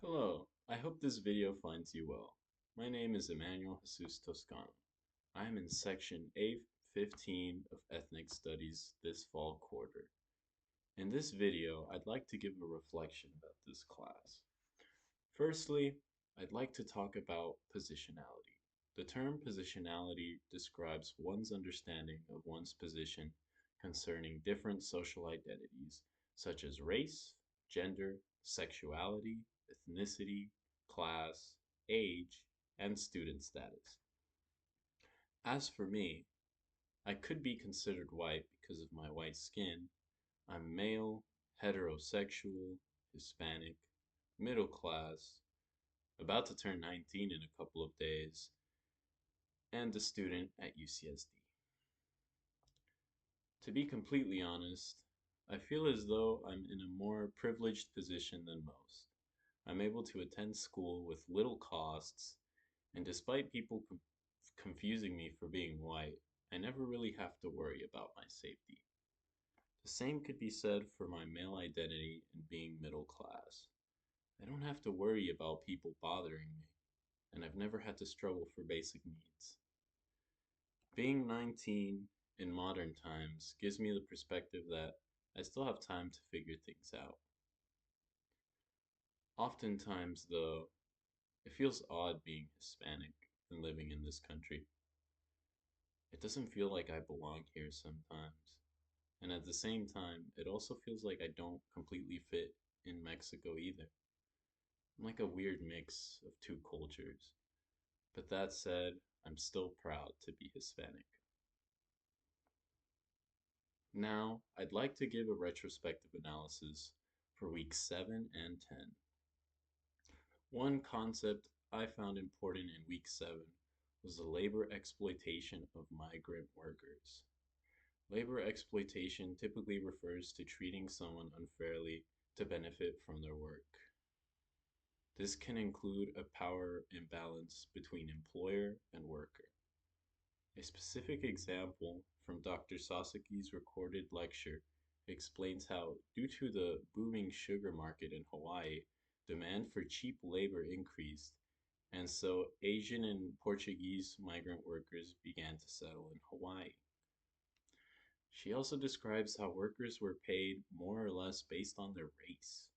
Hello, I hope this video finds you well. My name is Emmanuel Jesus Toscano. I am in section A15 of Ethnic Studies this fall quarter. In this video, I'd like to give a reflection about this class. Firstly, I'd like to talk about positionality. The term positionality describes one's understanding of one's position concerning different social identities, such as race, gender, sexuality, ethnicity, class, age, and student status. As for me, I could be considered white because of my white skin. I'm male, heterosexual, Hispanic, middle class, about to turn 19 in a couple of days, and a student at UCSD. To be completely honest, I feel as though I'm in a more privileged position than most. I'm able to attend school with little costs, and despite people confusing me for being white, I never really have to worry about my safety. The same could be said for my male identity and being middle class. I don't have to worry about people bothering me, and I've never had to struggle for basic needs. Being 19 in modern times gives me the perspective that I still have time to figure things out. Oftentimes, though, it feels odd being Hispanic and living in this country. It doesn't feel like I belong here sometimes. And at the same time, it also feels like I don't completely fit in Mexico either. I'm like a weird mix of two cultures. But that said, I'm still proud to be Hispanic. Now, I'd like to give a retrospective analysis for weeks 7 and 10. One concept I found important in week 7 was the labor exploitation of migrant workers. Labor exploitation typically refers to treating someone unfairly to benefit from their work. This can include a power imbalance between employer and worker. A specific example from Dr. Sasaki's recorded lecture explains how, due to the booming sugar market in Hawaii, demand for cheap labor increased, and so Asian and Portuguese migrant workers began to settle in Hawaii. She also describes how workers were paid more or less based on their race.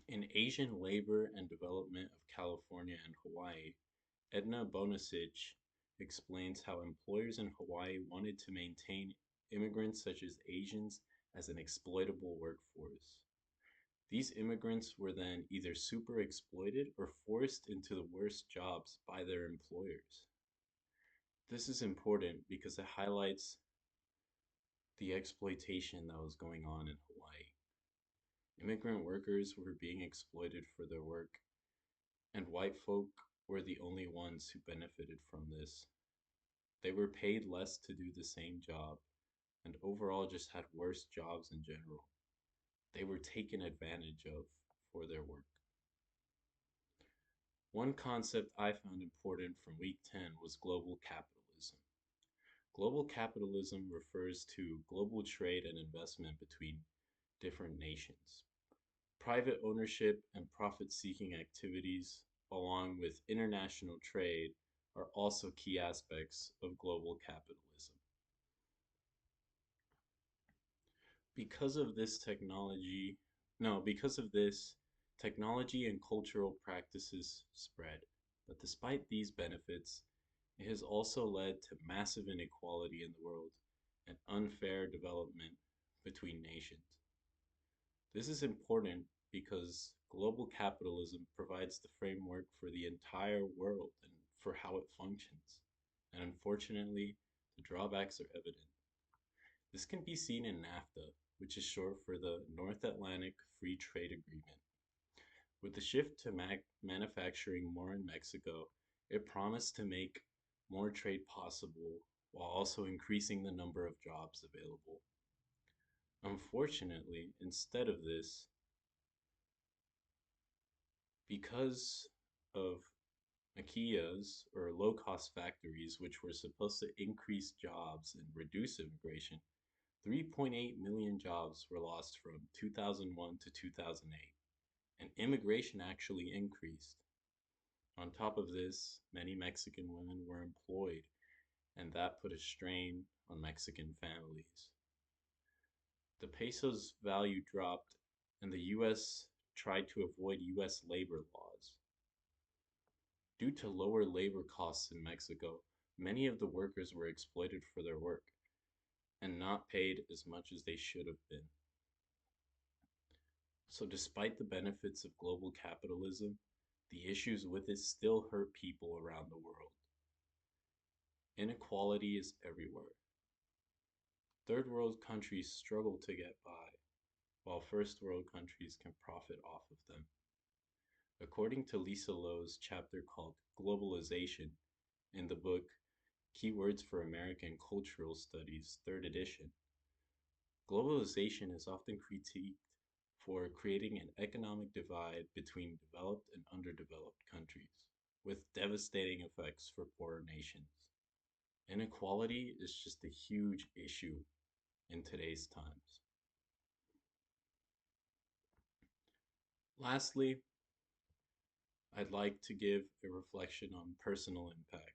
In Asian Labor and Development of California and Hawaii, Edna Bonasich explains how employers in Hawaii wanted to maintain immigrants such as Asians as an exploitable workforce. These immigrants were then either super exploited or forced into the worst jobs by their employers. This is important because it highlights the exploitation that was going on in Hawaii. Immigrant workers were being exploited for their work, and white folk were the only ones who benefited from this. They were paid less to do the same job, and overall just had worse jobs in general. They were taken advantage of for their work. One concept I found important from week 10 was global capitalism. Global capitalism refers to global trade and investment between different nations. Private ownership and profit-seeking activities, along with international trade, are also key aspects of global capitalism. Because of this technology, no, because of this, technology and cultural practices spread. But despite these benefits, it has also led to massive inequality in the world and unfair development between nations. This is important because global capitalism provides the framework for the entire world and for how it functions. And unfortunately, the drawbacks are evident. This can be seen in NAFTA, which is short for the North Atlantic Free Trade Agreement. With the shift to manufacturing more in Mexico, it promised to make more trade possible while also increasing the number of jobs available. Unfortunately, instead of this, because of maquilas or low-cost factories, which were supposed to increase jobs and reduce immigration, 3.8 million jobs were lost from 2001 to 2008. and immigration actually increased. On top of this, many Mexican women were employed, and that put a strain on Mexican families. The peso's value dropped, and the US tried to avoid US labor laws. Due to lower labor costs in Mexico, many of the workers were exploited for their work and not paid as much as they should have been. So, despite the benefits of global capitalism, the issues with it still hurt people around the world. Inequality is everywhere. Third world countries struggle to get by, while first world countries can profit off of them. According to Lisa Lowe's chapter called Globalization in the book Keywords for American Cultural Studies, 3rd edition, globalization is often critiqued for creating an economic divide between developed and underdeveloped countries, with devastating effects for poorer nations. Inequality is just a huge issue in today's times. Lastly, I'd like to give a reflection on personal impact.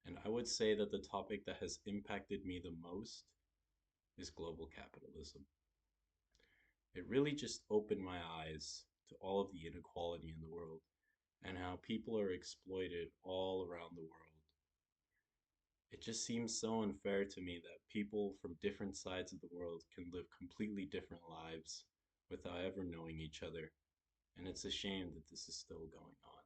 And I would say that the topic that has impacted me the most is global capitalism. It really just opened my eyes to all of the inequality in the world and how people are exploited all around the world. It just seems so unfair to me that people from different sides of the world can live completely different lives without ever knowing each other. And it's a shame that this is still going on.